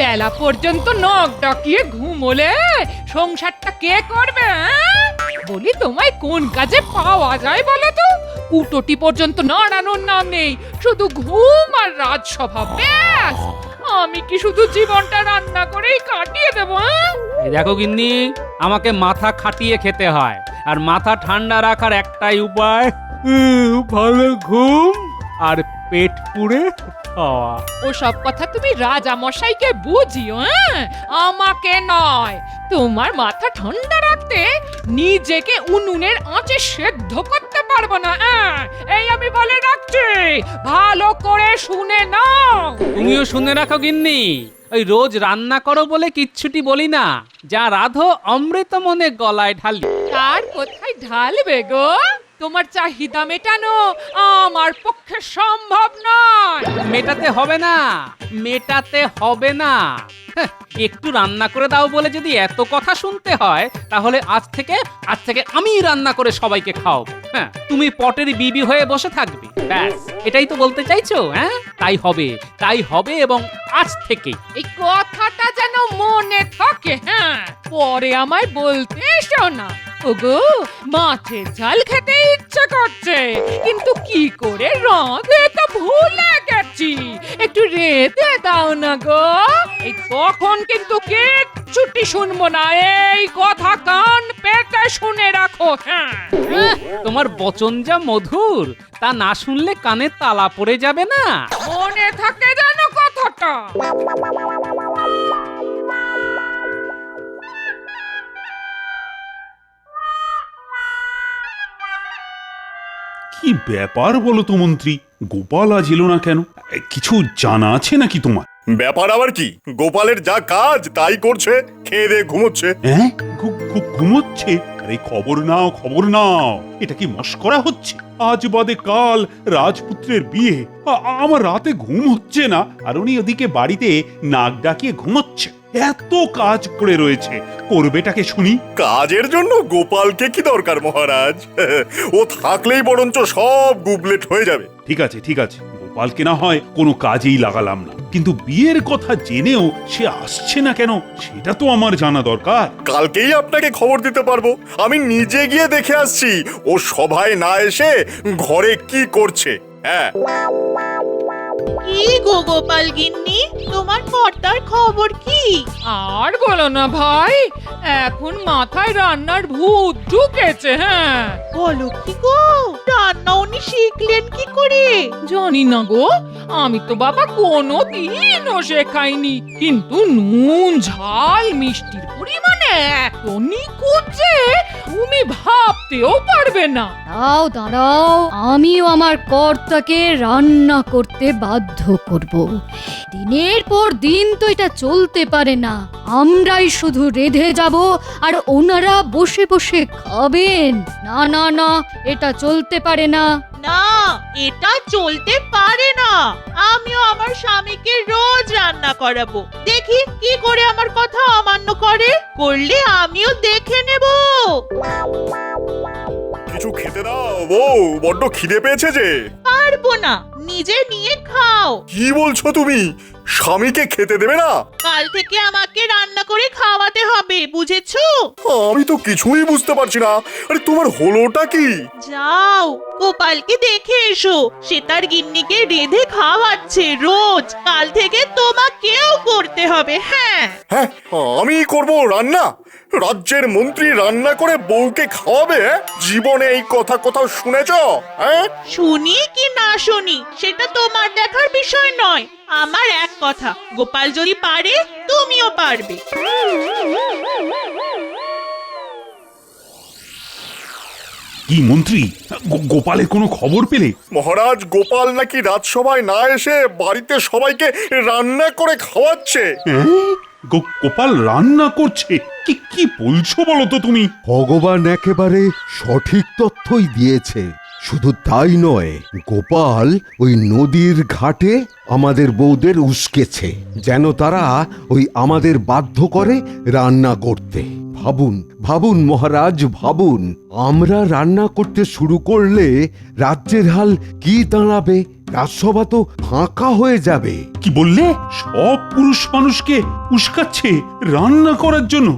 বেলা পর্যন্ত নখ ডাকিয়ে ঘুমোলে সংসারটা কে করবে? বলি তোমায় কোন কাজে পাওয়া যায় বলো তো? কুটোটি পর্যন্ত নাড়ানোর নাম নেই, শুধু ঘুম আর রাজসভা, ব্যাস। আমি কি শুধু জীবনটা রান্না করেই কাটিয়ে দেবো? এই দেখো গিন্নি, আমাকে মাথা খাটিয়ে খেতে হয়, আর মাথা ঠান্ডা রাখার একটাই উপায়, ভালো ঘুম আর পেট পুড়ে খাওয়া। ওসব কথা তুমি রাজা মশাইকে বুঝিও, আমাকে নয়। তোমার মাথা ঠান্ডা রাখতে নিজেকে উনুনের আঁচে সেদ্ধ করতে পারবো না। এই আমি বলে রাখছি, ভালো করে শুনে নাও। তুমিও শুনে রাখো গিন্নি, ওই রোজ রান্না করো বলে কিচ্ছুটি বলি না, যা রাধো অমৃত মনে গলায় ঢালি। তার কোথায় ঢালবে গো? তোমার চাহিদা মেটানো আমার পক্ষে সম্ভব নয়। মেটাতে হবে না, মেটাতে হবে না। একটু রান্না করে দাও বলে যদি এত কথা শুনতে হয়, তাহলে আজ থেকে আমি রান্না করে সবাইকে খাওয়াবো। হ্যাঁ, তুমি পটের বিবি হয়ে বসে থাকবে, ব্যাস। এটাই তো বলতে চাইছো? হ্যাঁ, তাই হবে এবং আজ থেকেই। এই কথাটা যেন মনে থাকে। পরে আমায় বলতে এসো না, ওগো মাছের ঝাল খেতে ইচ্ছে করছে, কিন্তু কি করে রাঁধে তো ভুলে গেছি, একটু রেঁধে দাও না গো। এই তখন কিন্তু কিচ্ছুটি শুনবো না, এই কথা কান পেতে শুনে রাখো। তোমার বচন যা মধুর, তা না শুনলে কানে তালা পড়ে যাবে না? মনে থাকে যেন কথাটা। কি ব্যাপার বলো তো মন্ত্রী, গোপাল আজ এলো না কেন? কিছু জানা আছে নাকি তোমার? ব্যাপার আবার কি? গোপালের যা কাজ তাই করছে, খেয়ে দিয়ে ঘুমোচ্ছে। হ্যাঁ, ঘুমোচ্ছে? আরে খবর নাও, এটা কি মশকরা হচ্ছে? আজ বাদে কাল রাজপুত্রের বিয়ে, আমার রাতে ঘুম হচ্ছে না, আর উনি ওদিকে বাড়িতে নাক ডাকিয়ে ঘুমোচ্ছে। এত কাজ করে রয়েছে, করবেটাকে শুনি। কাজের জন্য গোপালকে কি দরকার মহারাজ? ও থাকলেই বরঞ্চ সব গুবলেট হয়ে যাবে। ঠিক আছে, গোপালকে না হয় কোনো কাজেই লাগালাম না, কিন্তু বিয়ের কথা জেনেও সে আসছে না কেন, সেটা তো আমার জানা দরকার। কালকেই আপনাকে খবর দিতে পারবো। আমি নিজে গিয়ে দেখে আসছি ও সভায় না এসে ঘরে কি করছে। হ্যাঁ, কি গো গোপাল গিন্নি, তোমার কর্তার খবর কি? আর বলো না ভাই, এখন মাথায় রান্নার ভূত ঢুকেছে। বলো কি গো, রান্না উনি শিখলেন কি করে? জানি না গো, আমি তো বাবা কোনোদিনও শেখাইনি, কিন্তু নুন ঝাল মিষ্টির পরিমাণে এত নিখুঁত যে তুমি ভাবতেও পারবে না। দাঁড়াও, আমিও আমার কর্তাকে রান্না করতে বাধ্য করব। দিনের পর দিন তো এটা চলতে পারে না, আমরাই শুধু রেঁধে যাব আর ওনারা বসে বসে খাবেন। না না না, এটা চলতে পারে না। না, এটা চলতে পারে না। আমিও আমার স্বামীকে রোজ রান্না করাবো, দেখি কি করে আমার কথা অমান্য করলে আমিও দেখে নেব। কিছু খেতে দাও বউ, বড্ড খিদে পেয়েছে যে। পারবো না, নিজে নিয়ে খাও। কি বলছো তুমি? স্বামীকে খেতে দেবে না? কাল থেকে আমাকে রান্না করে খাওয়াতে হবে, বুঝেছো? আমি তো কিছুই বুঝতে পারছি না। আরে তোমার হলোটা কি? যাও গোপালকে দেখে এসো, সে তার গিন্নিকে রেঁধে খাওয়াচ্ছে রোজ। কাল থেকে তোমাকেও করতে হবে। হ্যাঁ, আমি করব রান্না? রাজ্যের মন্ত্রী রান্না করে বউকে খাওয়াবে? জীবনে এই কথা কোথাও শুনেছ? শুনি কি না শুনি সেটা তোমার দেখার বিষয় নয়। আমার এক কথা, গোপাল যদি পারে তুমিও পারবে। কি মন্ত্রী, গোপালের কোনো খবর পেলে? মহারাজ, গোপাল নাকি রাজসভায় না এসে বাড়িতে সবাইকে রান্না করে খাওয়াচ্ছে। গোপাল রান্না করছে? কি বলছো বলো তো তুমি? ভগবান একেবারে সঠিক তথ্যই দিয়েছে। শুধু তাই নয়, গোপাল ওই নদীর ঘাটে আমাদের বউদের উস্কেছে, যেন তারা ওই আমাদের বাধ্য করে রান্না করতে। ভাবুন মহারাজ, ভাবুন, আমরা রান্না করতে শুরু করলে রাজ্যের হাল কি দাঁড়াবে। রাজসভা তো ফাঁকা হয়ে যাবে। কি বললে? সব পুরুষ মানুষকে উস্কাচ্ছে রান্না করার জন্য?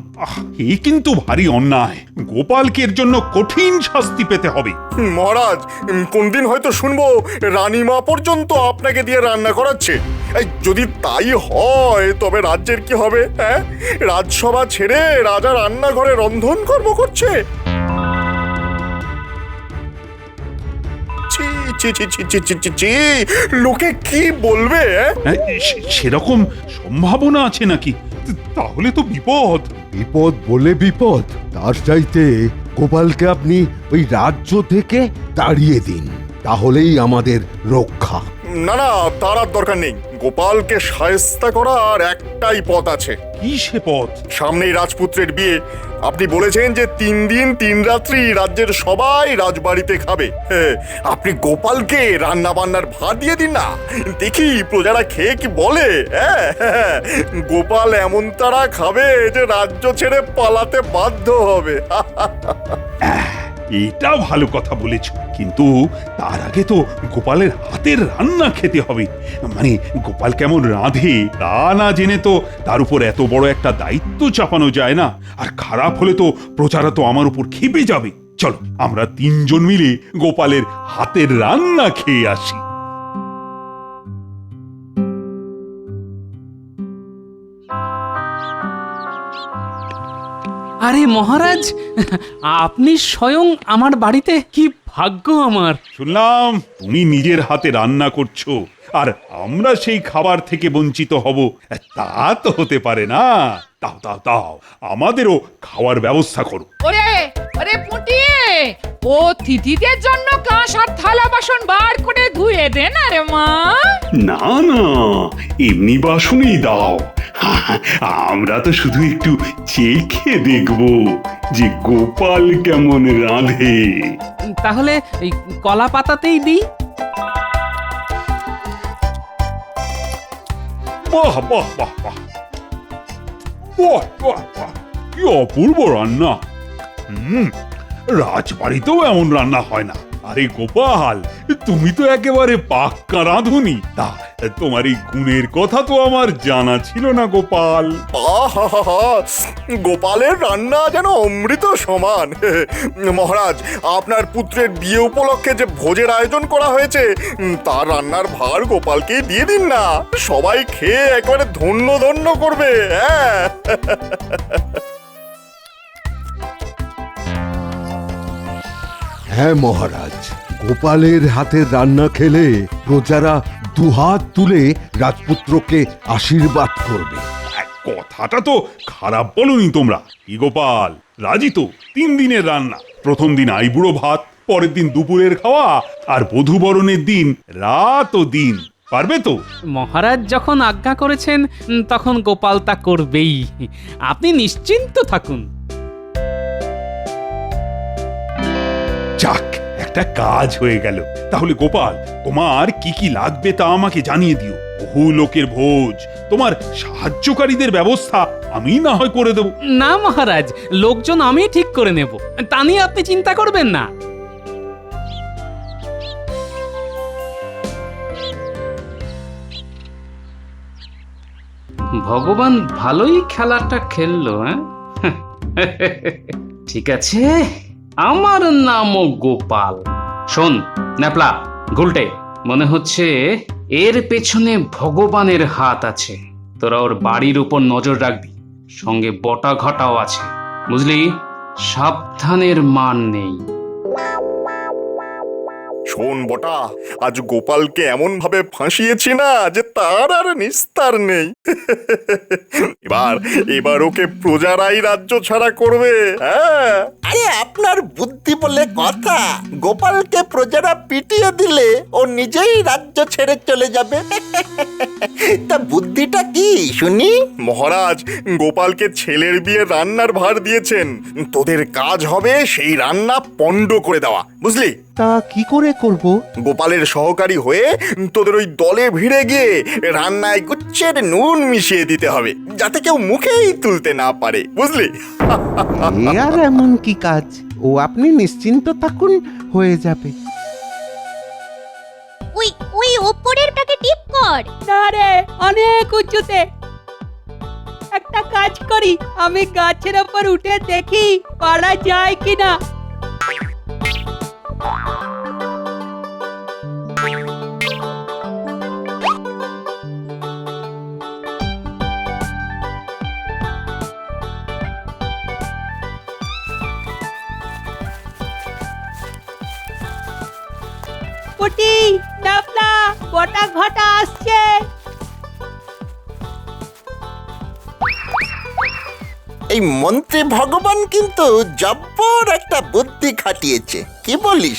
এ কিন্তু ভারী অন্যায়। গোপালকে এর জন্য কঠিন শাস্তি পেতে হবে। মহারাজ, কোনদিন হয়তো শুনবো রানীমা পর্যন্ত আপনাকে দিয়ে রান্না করাচ্ছে। এই যদি তাই হয় তবে রাজ্যের কি হবে? হ্যাঁ, রাজসভা ছেড়ে রাজা রান্নাঘরে রন্ধন কর্ম করছে। ছি, ছি, ছি, ছি, ছি, ছি, ছি, ছি, লোকে কি বলবে? সেরকম সম্ভাবনা আছে নাকি? তাহলে তো বিপদ। বিপদ বলে বিপদ, তার চাইতে গোপালকে আপনি ওই রাজ্য থেকে তাড়িয়ে দিন, তাহলেই আমাদের রক্ষা। না না, তার আর দরকার নেই। গোপালকে শায়েস্তা করার একটাই পথ আছে। কি সে পথ? সামনেই রাজপুত্রের বিয়ে। আপনি বলেছেন যে 3 দিন 3 রাত্রি রাজ্যের সবাই রাজবাড়িতে খাবে। আপনি গোপালকে রান্না বান্নার ভার দিয়ে দিন না, দেখি প্রজারা খেয়ে কি বলে। গোপাল এমন তারা খাবে যে রাজ্য ছেড়ে পালাতে বাধ্য হবে। এটা ভালো কথা বলেছ, কিন্তু তার আগে তো গোপালের হাতের রান্না খেতে হবে। মানে গোপাল কেমন রাঁধে তা না জেনে তো তার উপর এত বড় একটা দায়িত্ব চাপানো যায় না। আর খারাপ হলে তো প্রজারা তো আমার উপর ক্ষেপে যাবে। চলো আমরা 3 জন মিলে গোপালের হাতের রান্না খেয়ে আসি। আরে মহারাজ, আপনি স্বয়ং আমার বাড়িতে, কি ভাগ্য আমার। শুনলাম তুমি নিজের হাতে রান্না করছো, আর আমরা সেই খাবার থেকে বঞ্চিত হব, তা তো হতে পারে না। দাও দাও দাও, আমাদেরও খাওয়ার ব্যবস্থা করো। ওরে ওরে পুটিয়ে, ও তিথিদের জন্য কাঁস আর থালা বাসন বার করে ধুয়ে দে না রে মা। না না, এমনি বাসনই দাও। আমরা তো শুধু একটু চেখে দেখব যে গোপাল কেমন রাঁধে। তাহলে এই কলা পাতাতেই দিই। বাহ বাহ বাহ বাহ, বাহ বাহ বাহ, কি অপূর্ব রান্না। রাজবাড়িতেও এমন রান্না হয় না। আরে গোপাল, তুমি তো একেবারে পাক্কা রাঁধুনি। তা তোমার এই গুণের কথা তো আমার জানা ছিল না গোপাল। আহা, গোপালের রান্না যেন অমৃত সমান। মহারাজ, আপনার পুত্রের বিয়ে উপলক্ষে যে ভোজের আয়োজন করা হয়েছে তার রান্নার ভার গোপালকেই দিয়ে দিন না, সবাই খেয়ে একেবারে ধন্য ধন্য করবে। হ্যাঁ, হ্যাঁ মহারাজ, গোপালের হাতের রান্না খেলে প্রজারা দুহাত তুলে রাজপুত্রকে আশীর্বাদ করবে। কথাটা তো খারাপ বলনি তোমরা। কি গোপাল, রাজি তো? 3 দিনের রান্না, প্রথম দিন আইবুড়ো ভাত, পরের দিন দুপুরের খাওয়া, আর বধূবরণের দিন রাত ও দিন। পারবে তো? মহারাজ যখন আজ্ঞা করেছেন তখন গোপাল তা করবেই, আপনি নিশ্চিন্ত থাকুন। যাক, একটা কাজ হয়ে গেল। তাহলে গোপাল, তোমার কি কি লাগবে তা আমাকে জানিয়ে দিও। বহু লোকের ভোজ, তোমার সাহায্যকারীদের ব্যবস্থা আমি না হয় করে দেব। না মহারাজ, লোকজন আমি ঠিক করে নেব, তা নিয়ে আপনি চিন্তা করবেন না। ভগবান ভালোই খেলাটা খেললো। ঠিক আছে, আমার নামও গোপাল। শোন ন্যাপলা, গুলটে, মনে হচ্ছে এর পেছনে ভগবানের হাত আছে। তোরা ওর বাড়ির উপর নজর রাখবি, সঙ্গে বটা ঘটাও আছে, বুঝলি? সাবধানের মান নেই। শোন বটা, আজ গোপালকে এমন ভাবে ফাঁসিয়েছি না যে তার আর নিস্তার নেই। এবার ওকে প্রজারাই রাজ্য ছাড়া করবে। হ্যাঁ, আরে আপনার বুদ্ধি বলে কথা, গোপালকে প্রজারা পিটিয়ে দিলে ও নিজেই রাজ্য ছেড়ে চলে যাবে। তা বুদ্ধিটা কি শুনি? মহারাজ, গোপালকে ছেলের বিয়ে রান্নার ভার দিয়েছেন। তোদের কাজ হবে সেই রান্না পণ্ড করে দেওয়া, বুঝলি? তা কি করে করব? গোপালের সহকারী হয়ে তোদের ওই দলে ভিড়ে গিয়ে রান্নায় গুচ্ছের নুন মিশিয়ে দিতে হবে, যাতে কেউ মুখেই তুলতে না পারে, বুঝলি? এ আর এমন কি কাজ, ও আপনি নিশ্চিন্ত থাকুন, হয়ে যাবে। ওই ওই ওপরের প্যাকে টিপ কর। না রে, অনেক উঁচুতে। একটা কাজ করি, আমি গাছের ওপর উঠে দেখি পারা যায় কিনা। পুটি, ডাবলা, বটা ঘটা আসছে। এই মন্ত্রী ভগবান কিন্তু জব্বর একটা বুদ্ধি খাটিয়েছে, কি বলিস?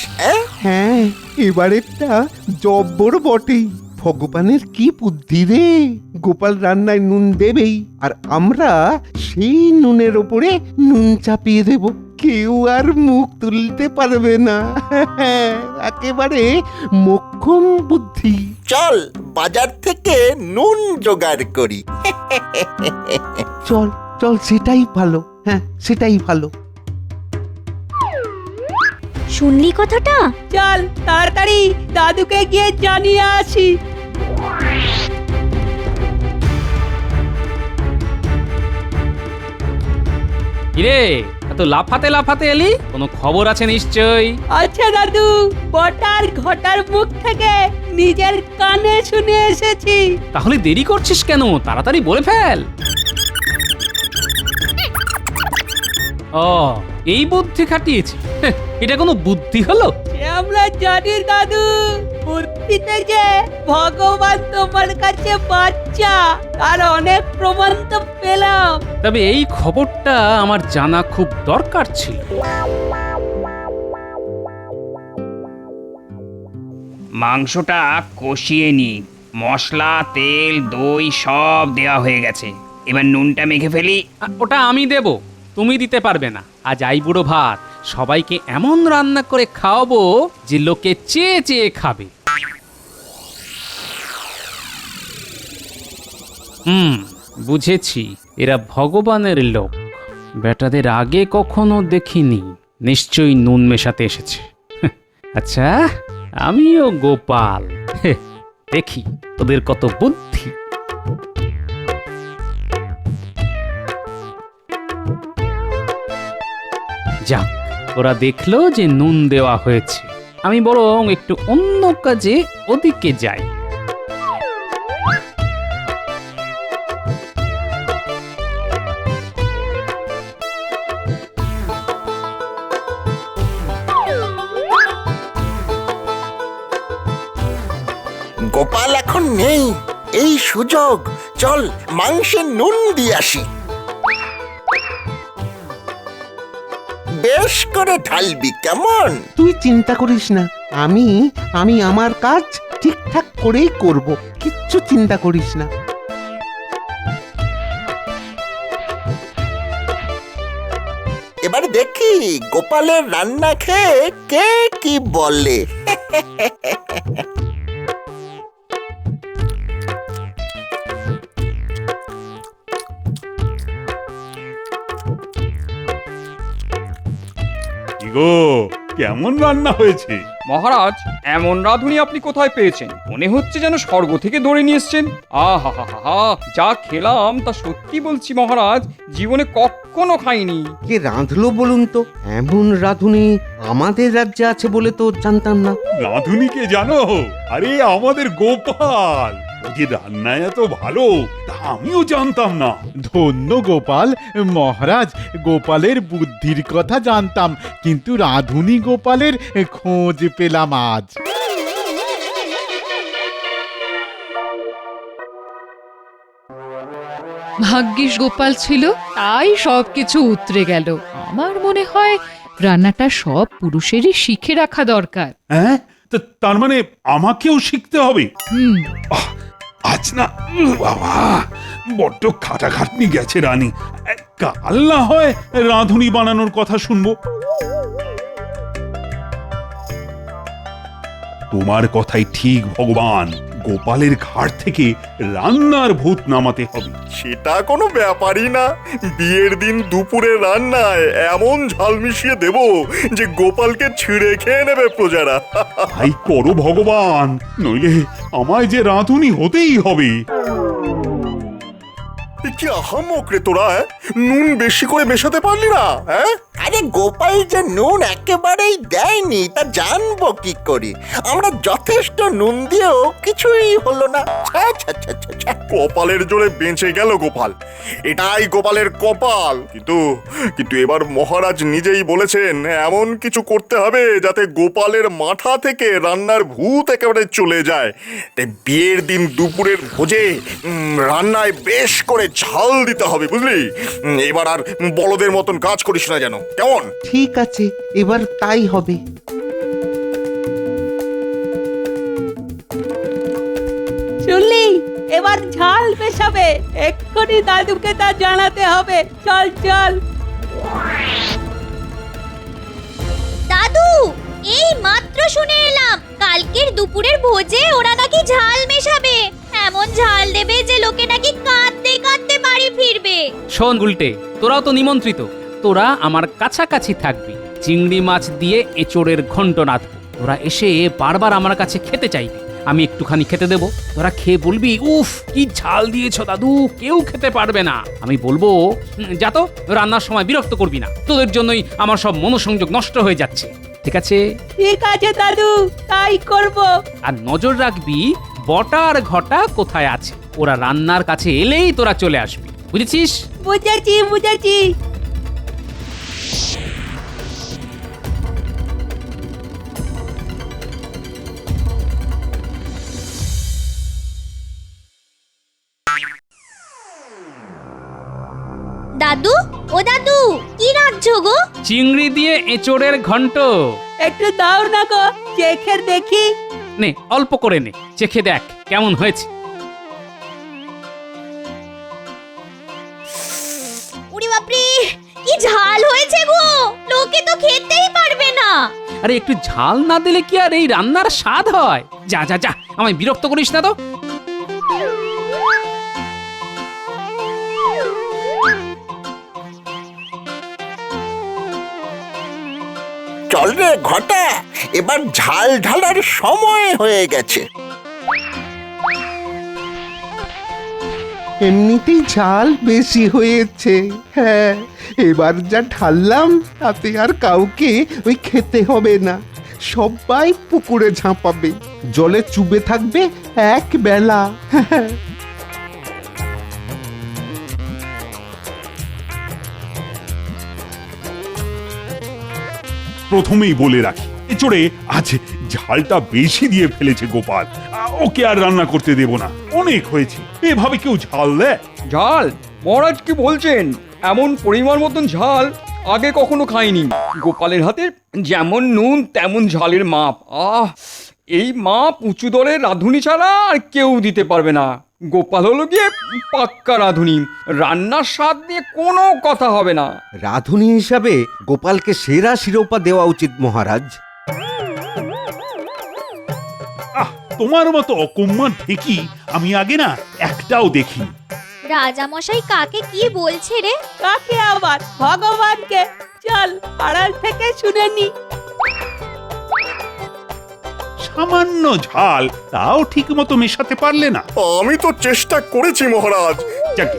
হ্যাঁ, এবারেরটা জব্বর বটেই। ভগবানের কি বুদ্ধি রে! গোপাল রান্নায় নুন দেবেই, আর আমরা সেই নুনের ওপরে নুন চাপিয়ে দেব। কেউ আর মুখ তুলতে পারবে না। একেবারে মোক্ষম বুদ্ধি। চল বাজার থেকে নুন জোগাড় করি। চল চল, সেটাই ভালো। হ্যাঁ, সেটাই ভালো। শুনলি কথাটা? চল তাড়াতাড়ি দাদুকে গিয়ে জানিয়ে আসি। কিরে, এত লাফাতে লাফাতে এলি? কোনো খবর আছে নিশ্চয়ই। আচ্ছা দাদু, বটার ঘটার মুখ থেকে নিজের কানে শুনে এসেছি। তাহলে দেরি করছিস কেন? তাড়াতাড়ি বলে ফেল। ও, এই বুদ্ধি খাটিয়েছি। হেহ, এটা কোনো বুদ্ধি হলো? সে আমরা জানি দাদু, বুদ্ধিতে যে ভগবান তোমার কাছে বাচ্চা, তার অনেক প্রমাণ তো পেলাম। তবে এই খবরটা আমার জানা খুব দরকার ছিল। মাংসটা কষিয়ে নি, মশলা, তেল, দই সব দেওয়া হয়ে গেছে। এবার নুনটা মেখে ফেলি। ওটা আমি দেব, তুমি দিতে পারবে না। আজ আই বুড়ো ভাত, সবাইকে এমন রান্না করে খাওয়াবো যে লোকে চেয়ে চেয়ে খাবে। বুঝেছি, এরা ভগবানের লোক। বেটাদের আগে কখনো দেখিনি, নিশ্চয়ই নুন মেশাতে এসেছে। আচ্ছা, আমিও গোপাল। দেখি তোদের কত বুদ্ধি। যাক, ওরা দেখলো যে নুন দেওয়া হয়েছে। আমি বরং একটু অন্য কাজে ওদিকে যাই। গোপাল এখন নেই, এই সুযোগ। চল মাংসে নুন দিয়ে আসি। বেশ করে ঢালবি, কেমন? তুই চিন্তা করিস না, আমি আমার কাজ ঠিকঠাক করেই করব। কিচ্ছু চিন্তা করিস না। এবার দেখি গোপালের রান্না খেয়ে কে কি বলে। কি গো, কেমন রান্না হয়েছে? মহারাজ, এমন রাঁধুনি আপনি কোথায় পেয়েছেন? মনে হচ্ছে যেন স্বর্গ থেকে ধরে নিয়ে এসছেন। আহা হা হা হা, যা খেলাম তা সত্যি বলছি মহারাজ, জীবনে কখনো খাইনি। কে রাঁধলো বলুন তো? এমন রাঁধুনি আমাদের রাজ্যে আছে বলে তো জানতাম না। রাঁধুনিকে জানো? আরে আমাদের গোপাল। ও যে রান্নায় এত ভালো তা আমিও জানতাম না। ধন্য গোপাল মহারাজ, গোপালের বুদ্ধির কথা জানতাম, কিন্তু রাঁধুনি গোপালের খোঁজ পেলাম আজ। ভাগ্যিস গোপাল ছিল, তাই সবকিছু উতরে গেল। আমার মনে হয় রান্নাটা সব পুরুষেরই শিখে রাখা দরকার। হ্যাঁ, তার মানে আমাকেও শিখতে হবে? আজ না বাবা, বড্ড খাটাখাটনি গেছে রানী। কাল না হয় রাঁধুনি বানানোর কথা শুনবো। তোমার কথাই ঠিক ভগবান, গোপালের ঘাট থেকে রান্নার ভূত নামাতে হবে। সেটা কোনো ব্যাপারই না। বিয়ের দিন দুপুরে রান্নায় এমন ঝাল মিশিয়ে দেব যে গোপালকে ছিঁড়ে খেয়ে নেবে প্রজারা। তাই করো ভগবান, নইলে আমায় যে রাঁধুনি হতেই হবে। কি আহামক রে তোরা, নুন বেশি করে মেশাতে পারলি না? হ্যাঁ, আরে গোপাল যে নুন একেবারেই দেয়নি তা জানবো কি করে? আমরা যথেষ্ট নুন দিয়েও কিছুই হলো না। ছ্যা, ছ্যা, ছ্যা, ছ্যা, ছ্যা। কপালের জোরে বেঁচে গেল গোপাল। এটাই গোপালের কপাল। কিন্তু কিন্তু এবার মহারাজ নিজেই বলেছেন এমন কিছু করতে হবে যাতে গোপালের মাথা থেকে রান্নার ভূত একেবারে চলে যায়। তাই বিয়ের দিন দুপুরের ভোজে রান্নায় বেশ করে ঝাল দিতে হবে, বুঝলি? এবার আর বলদের মতন কাজ করিস না যেন, কেমন? ঠিক আছে, এবার তাই হবে। শুনলি, এবার ঝাল মেশাবে। এক্ষুনি দাদুকে তা জানাতে হবে। চল চল। দাদু, এই মাত্র শুনে এলাম কালকের দুপুরের ভোজে ওরা নাকি ঝাল মেশাবে। এমন ঝাল দেবে যে লোকে নাকি কাঁদতে কাঁদতে বাড়ি ফিরবে। শোন গুলটে, তোরাও তো নিমন্ত্রিত। তোরা আমার কাছাকাছি থাকবি। চিংড়ি মাছ দিয়ে এঁচোড়ের ঘন্ট রাঁধবো। তোরা এসে বারবার আমার কাছে খেতে চাইবি। আমি একটুখানি খেতে দেবো। তোরা খেয়ে বলবি, উফ কি ঝাল দিয়েছো দাদু, কেউ খেতে পারবে না। আমি বলবো, যা তো, রান্নার সময় বিরক্ত করবি না, তোদের জন্যই আমার সব মনোসংযোগ নষ্ট হয়ে যাচ্ছে। ঠিক আছে? ঠিক আছে দাদু, তাই করব। আর নজর রাখবি বটা আর ঘটা কোথায় আছে। ওরা রান্নার কাছে এলেই তোরা চলে আসবি, বুঝেছিস? বুঝেছি বুঝেছি। দাদু, ও দাদু, কি রাঁধছো গো? চিংড়ি দিয়ে এঁচোড়ের ঘন্ট। একটু দাও না গো, চেখে দেখি। নে, অল্প করে নে, চেখে দেখ কেমন হয়েছে। উড়ি বাপরে, কি ঝাল হয়েছে গো, লোকে তো খেতেই পারবে না। আরে একটু ঝাল না দিলে কি আর এই রান্নার স্বাদ হয়? যা যা যা, আমায় বিরক্ত করিস না তো। চল রে ঘটা, এবার ঝাল ঢালার সময় হয়ে গেছে। এমনিতেই ঝাল বেশি হয়েছে। হ্যাঁ, এবার যা ঢাললাম তাতে আর কাউকে ওই খেতে হবে না। সবাই পুকুরে ঝাঁপাবে, জলে চুবে থাকবে এক বেলা। প্রথমেই বলে রাখি, এচোড়ে আজ ঝালটা বেশি দিয়ে ফেলেছে গোপাল। ওকে আর রান্না করতে দেব না, অনেক হয়েছে। এভাবে কেউ ঝাল দেয়? ঝাল? মহারাজ কি বলছেন? এমন পরিমাণ মতন ঝাল আগে কখনো খাইনি। গোপালের হাতে যেমন নুন তেমন ঝালের মাপ। আহ, এই মাপ উঁচু দরের রাঁধুনি ছাড়া আর কেউ দিতে পারবে না। গোপাল হলো গিয়ে পাক্কা রাঁধুনি, রান্নার স্বাদ নিয়ে কোনো কথা হবে না। রাঁধুনি হিসাবে গোপালকে সেরা শিরোপা দেওয়া উচিত মহারাজ। তোমার মতো অকম্মার ঢেকি আমি আগে না একটাও দেখিনি। রাজামশাই কাকে কি বলছে রে? কাকে আবার? ভগবানকে। চল আড়াল থেকে শুনে নি। সামান্য ঝাল, তাও ঠিক মতো মেশাতে পারলে না। আমি তো চেষ্টা করেছি মহারাজ। যাকে,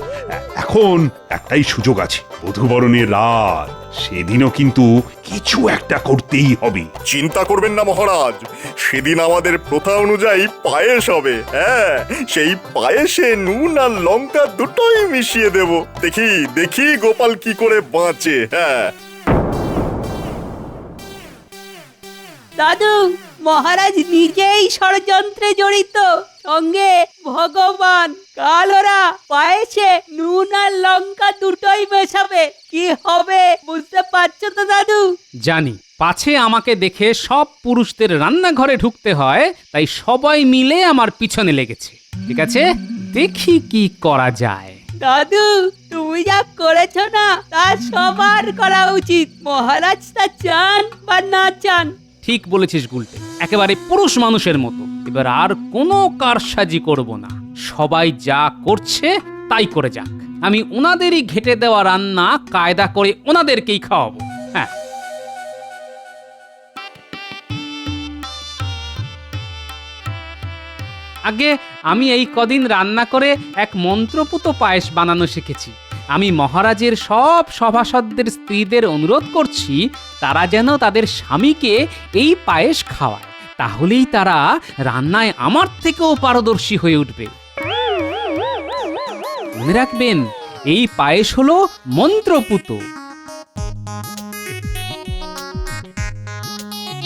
এখন একটাই সুযোগ আছে, বধূবরণের রাত, সেদিনও কিন্তু কিছু একটা করতেই হবে। চিন্তা করবেন না মহারাজ, সেদিন আমাদের প্রথা অনুযায়ী পায়েস হবে। হ্যাঁ, সেই পায়েসে নুন আর লঙ্কা দুটোই মিশিয়ে দেব। দেখি দেখি গোপাল কি করে বাঁচে। হ্যাঁ দাদু, মহারাজ নিজেই ষড়যন্ত্রে জড়িত, সঙ্গে ভগবান। কাল ওরা পায়েসে নুন আর লঙ্কা দুটোই মেশাবে। কি হবে বুঝতে পারছো তো দাদু? জানি, পাছে আমাকে দেখে সব পুরুষদের রান্নাঘরে ঢুকতে হয়, তাই সবাই মিলে আমার পিছনে লেগেছে। ঠিক আছে, দেখি কি করা যায়। দাদু, তুমি যা করেছো না তা সবার করা উচিত, মহারাজ তা চান বা না চান। ঠিক বলেছিস গুলটে, একেবারে পুরুষ মানুষের মতো। এবার আর কোনো কারসাজি করব না। সবাই যা করছে তাই করে যাক। আমি ওনাদেরই ঘেটে দেওয়া রান্না কায়দা করে ওনাদেরকেই খাওয়াবো। হ্যাঁ, আগে আমি এই কদিন রান্না করে এক মন্ত্রপুত পায়েস বানানো শিখেছি। আমি মহারাজের সব সভাসদদের স্ত্রীদের অনুরোধ করছি তারা যেন তাদের স্বামীকে এই পায়েস খাওয়ায়, তাহলেই তারা রান্নায় আমার থেকেও পারদর্শী হয়ে উঠবে। মনে রাখবেন, এই পায়েস হলো মন্ত্রপুত।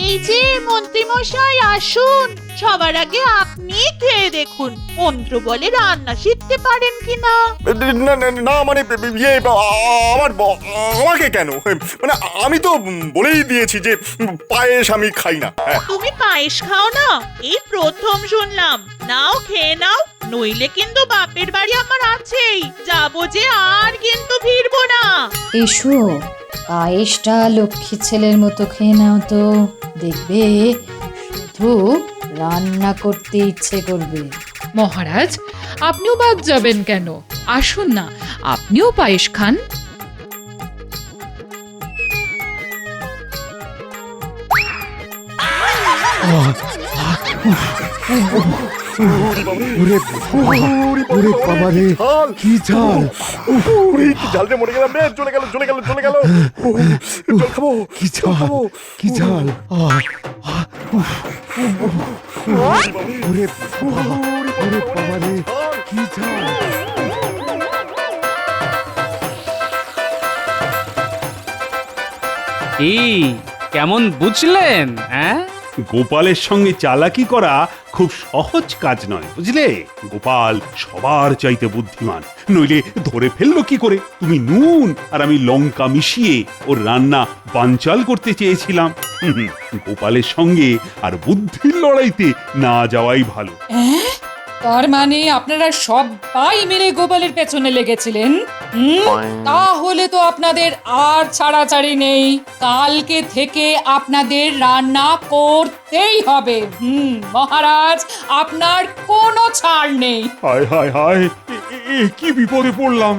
এই যে মন্ত্রী মশাই আসুন, সবার আগে আপনি খেয়ে দেখুন মন্ত্র বলে রান্না শিখতে পারেন কিনা। না না, না মানে ইয়ে আমাকে কেন? মানে আমি তো বলেই দিয়েছি যে পায়েস আমি খাই না। হ্যাঁ। তুমি পায়েস খাও না? এই প্রথম শুনলাম। নাও খেয়ে নাও, নইলে কিন্তু বাপের বাড়ি আমার আছেই, যাবো যে আর কিন্তু ফিরবো না। এসো, পায়েসটা লক্ষ্মী ছেলের মতো খেয়ে নাও তো, দেখবে শুধু রান্না করতে ইচ্ছে করবে। মহারাজ, আপনিও বাদ যাবেন কেন? আসুন না, আপনিও পায়েস খান। ওরে বাবা রে, কি ঝাল! কি ঝাল রে, মরে গেলাম রে, চলে গেল চলে গেল চলে গেল। জল খাবো, কি ঝাল! কি ঝাল! ওরে বাবা রে, কি ঝাল! এই কেমন বুঝলেন? হ্যাঁ, গোপালের সঙ্গে চালাকি করা খুব সহজ কাজ নয়, বুঝলে? গোপাল সবার চাইতে বুদ্ধিমান, নইলে ধরে ফেললো কি করে? তুমি নুন আর আমি লঙ্কা মিশিয়ে ওর রান্না বানচাল করতে চেয়েছিলাম। গোপালের সঙ্গে আর বুদ্ধির লড়াইতে না যাওয়াই ভালো। তার মানে আপনারা সবাই মিলে গোপালের পেছনে লেগেছিলেন? তাহলে তো আপনাদের আর ছাড়াছাড়ি নেই। কালকে থেকে আপনাদের রান্না করতেই হবে। মহারাজ, আপনার কোনো ছাড় নেই। হায় হায় হায়, কি বিপদে পড়লাম!